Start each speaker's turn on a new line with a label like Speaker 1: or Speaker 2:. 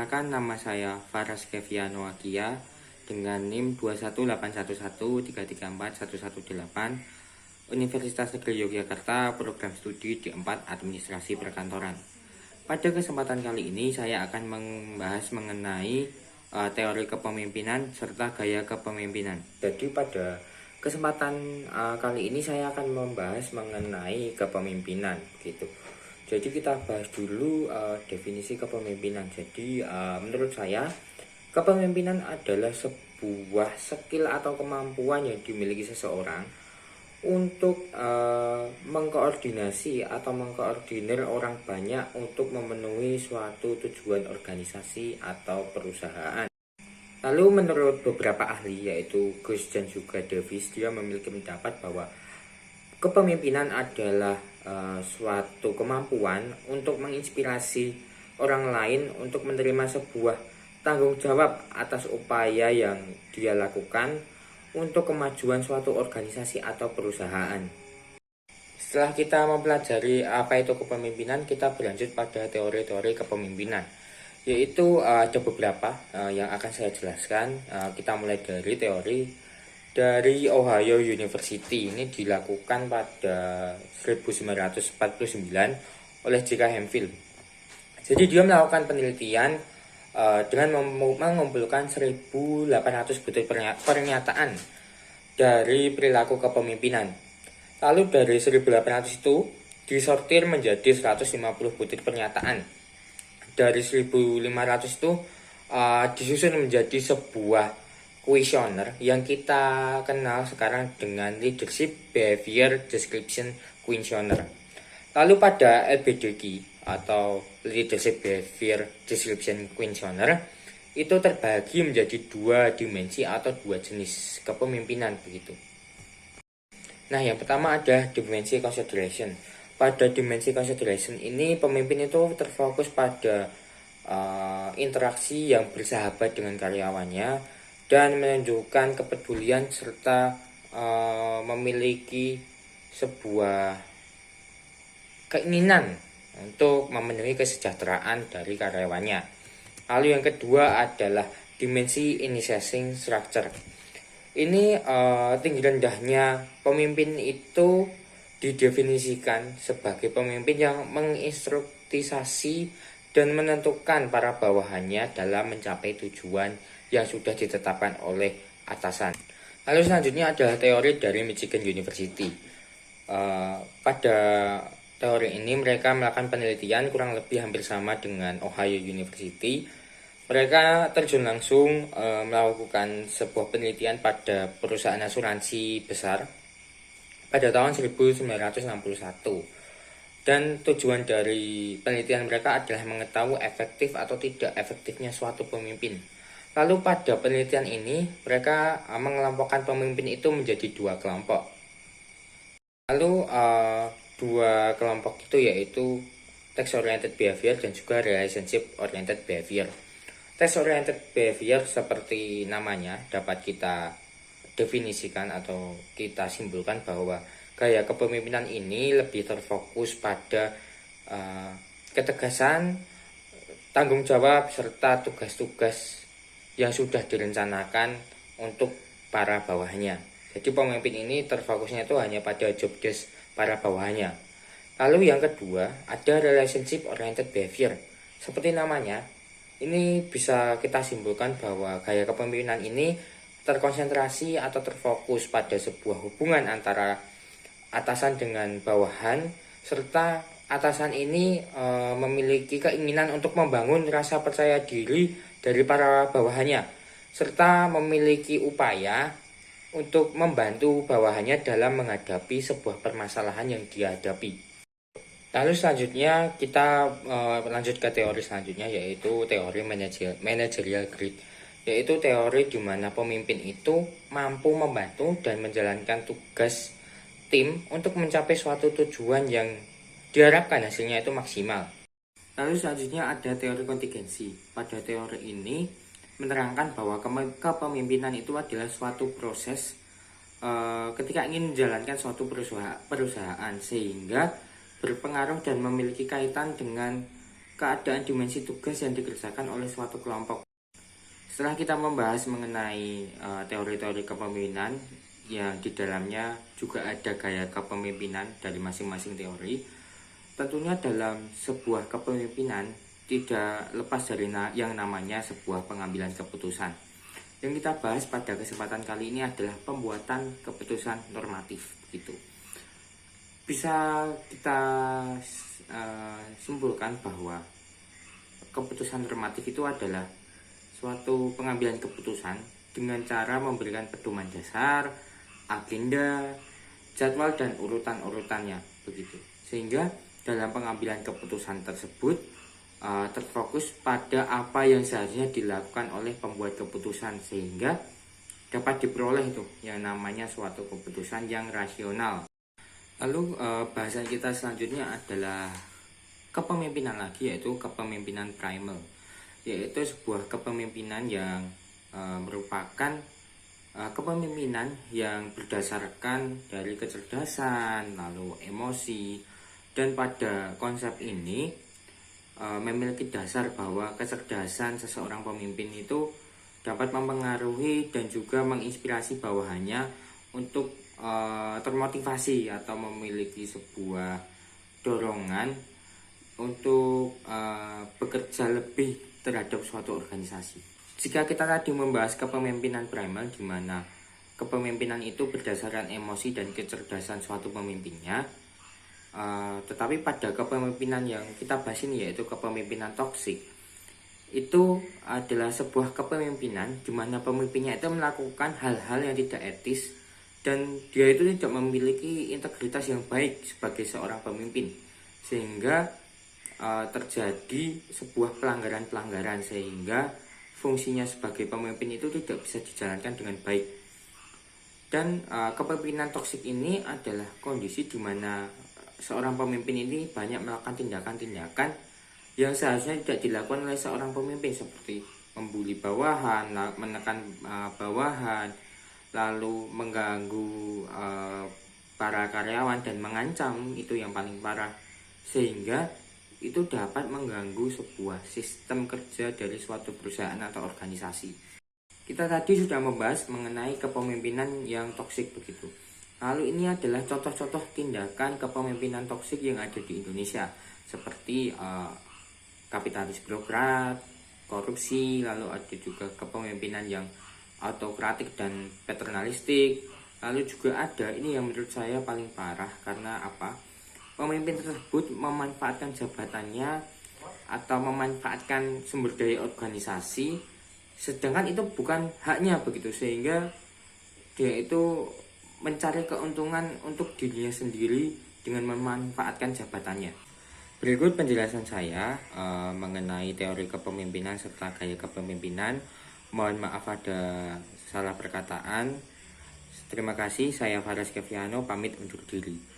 Speaker 1: Perkenalkan, nama saya Faras Keviano Agia dengan NIM 21811334118 Universitas Negeri Yogyakarta, program studi D4 Administrasi Perkantoran. Pada kesempatan kali ini saya akan membahas mengenai teori kepemimpinan serta gaya kepemimpinan. Jadi pada kesempatan kali ini saya akan membahas mengenai kepemimpinan gitu. Jadi kita bahas dulu definisi kepemimpinan. Jadi menurut saya kepemimpinan adalah sebuah skill atau kemampuan yang dimiliki seseorang untuk mengkoordinasi atau mengkoordinir orang banyak untuk memenuhi suatu tujuan organisasi atau perusahaan. Lalu menurut beberapa ahli yaitu Gus dan juga Davis, dia memiliki pendapat bahwa kepemimpinan adalah suatu kemampuan untuk menginspirasi orang lain untuk menerima sebuah tanggung jawab atas upaya yang dia lakukan untuk kemajuan suatu organisasi atau perusahaan. Setelah kita mempelajari apa itu kepemimpinan, kita berlanjut pada teori-teori kepemimpinan, yaitu ada beberapa yang akan saya jelaskan. Kita mulai dari teori dari Ohio University. Ini dilakukan pada 1949 oleh J.K. Hemphill. Jadi dia melakukan penelitian dengan mengumpulkan 1.800 butir pernyataan dari perilaku kepemimpinan. Lalu dari 1.800 itu disortir menjadi 150 butir pernyataan. Dari 1.500 itu disusun menjadi sebuah kuesioner yang kita kenal sekarang dengan Leadership Behavior Description Questionnaire. Lalu pada LBDQ atau Leadership Behavior Description Questionnaire itu terbagi menjadi dua dimensi atau dua jenis kepemimpinan begitu. Nah, yang pertama ada dimensi consideration. Pada dimensi consideration ini pemimpin itu terfokus pada interaksi yang bersahabat dengan karyawannya dan menunjukkan kepedulian serta memiliki sebuah keinginan untuk memenuhi kesejahteraan dari karyawannya. Lalu yang kedua adalah dimensi initiating structure. Ini tinggi rendahnya pemimpin itu didefinisikan sebagai pemimpin yang menginstruktisasi dan menentukan para bawahannya dalam mencapai tujuan yang sudah ditetapkan oleh atasan. Lalu selanjutnya adalah teori dari Michigan University. Pada teori ini mereka melakukan penelitian kurang lebih hampir sama dengan Ohio University. Mereka terjun langsung melakukan sebuah penelitian pada perusahaan asuransi besar pada tahun 1961. Dan tujuan dari penelitian mereka adalah mengetahui efektif atau tidak efektifnya suatu pemimpin. Lalu pada penelitian ini mereka mengelompokkan pemimpin itu menjadi dua kelompok. Lalu dua kelompok itu yaitu Task Oriented Behavior dan juga Relationship Oriented Behavior. Task Oriented Behavior seperti namanya dapat kita definisikan atau kita simpulkan bahwa gaya kepemimpinan ini lebih terfokus pada ketegasan, tanggung jawab, serta tugas-tugas yang sudah direncanakan untuk para bawahnya. Jadi pemimpin ini terfokusnya itu hanya pada job desk para bawahnya. Lalu yang kedua ada Relationship Oriented Behavior. Seperti namanya, ini bisa kita simpulkan bahwa gaya kepemimpinan ini terkonsentrasi atau terfokus pada sebuah hubungan antara atasan dengan bawahan, serta atasan ini memiliki keinginan untuk membangun rasa percaya diri dari para bawahannya, serta memiliki upaya untuk membantu bawahannya dalam menghadapi sebuah permasalahan yang dihadapi. Lalu selanjutnya kita lanjut ke teori selanjutnya, yaitu teori managerial grid, yaitu teori di mana pemimpin itu mampu membantu dan menjalankan tugas tim untuk mencapai suatu tujuan yang diharapkan hasilnya itu maksimal. Lalu selanjutnya ada teori kontingensi. Pada teori ini menerangkan bahwa kepemimpinan itu adalah suatu proses ketika ingin menjalankan suatu perusahaan sehingga berpengaruh dan memiliki kaitan dengan keadaan dimensi tugas yang dikerjakan oleh suatu kelompok. Setelah kita membahas mengenai teori-teori kepemimpinan yang di dalamnya juga ada gaya kepemimpinan dari masing-masing teori, tentunya dalam sebuah kepemimpinan tidak lepas dari yang namanya sebuah pengambilan keputusan. Yang kita bahas pada kesempatan kali ini adalah pembuatan keputusan normatif gitu. Bisa kita simpulkan bahwa keputusan normatif itu adalah suatu pengambilan keputusan dengan cara memberikan pedoman dasar, agenda, jadwal dan urutan-urutannya begitu. Sehingga dalam pengambilan keputusan tersebut terfokus pada apa yang seharusnya dilakukan oleh pembuat keputusan sehingga dapat diperoleh itu yang namanya suatu keputusan yang rasional. Lalu bahasan kita selanjutnya adalah kepemimpinan lagi, yaitu kepemimpinan primal, yaitu sebuah kepemimpinan yang merupakan kepemimpinan yang berdasarkan dari kecerdasan, lalu emosi, dan pada konsep ini memiliki dasar bahwa kecerdasan seseorang pemimpin itu dapat mempengaruhi dan juga menginspirasi bawahannya untuk termotivasi atau memiliki sebuah dorongan untuk bekerja lebih terhadap suatu organisasi. Jika kita tadi membahas kepemimpinan primal, di mana kepemimpinan itu berdasarkan emosi dan kecerdasan suatu pemimpinnya, tetapi pada kepemimpinan yang kita bahas ini, yaitu kepemimpinan toksik, itu adalah sebuah kepemimpinan di mana pemimpinnya itu melakukan hal-hal yang tidak etis dan dia itu tidak memiliki integritas yang baik sebagai seorang pemimpin, sehingga terjadi sebuah pelanggaran-pelanggaran sehingga fungsinya sebagai pemimpin itu tidak bisa dijalankan dengan baik. Dan kepemimpinan toksik ini adalah kondisi di mana seorang pemimpin ini banyak melakukan tindakan-tindakan yang seharusnya tidak dilakukan oleh seorang pemimpin, seperti membuli bawahan, menekan bawahan, lalu mengganggu para karyawan dan mengancam, itu yang paling parah, sehingga itu dapat mengganggu sebuah sistem kerja dari suatu perusahaan atau organisasi. Kita tadi sudah membahas mengenai kepemimpinan yang toksik begitu. Lalu ini adalah contoh-contoh tindakan kepemimpinan toksik yang ada di Indonesia, seperti kapitalis birokrat, korupsi, lalu ada juga kepemimpinan yang autokratik dan paternalistik. Lalu juga ada ini yang menurut saya paling parah, karena apa? Pemimpin tersebut memanfaatkan jabatannya atau memanfaatkan sumber daya organisasi, sedangkan itu bukan haknya begitu, sehingga dia itu mencari keuntungan untuk dirinya sendiri dengan memanfaatkan jabatannya. Berikut penjelasan saya mengenai teori kepemimpinan serta gaya kepemimpinan. Mohon maaf ada salah perkataan. Terima kasih, saya Faras Keviano pamit undur diri.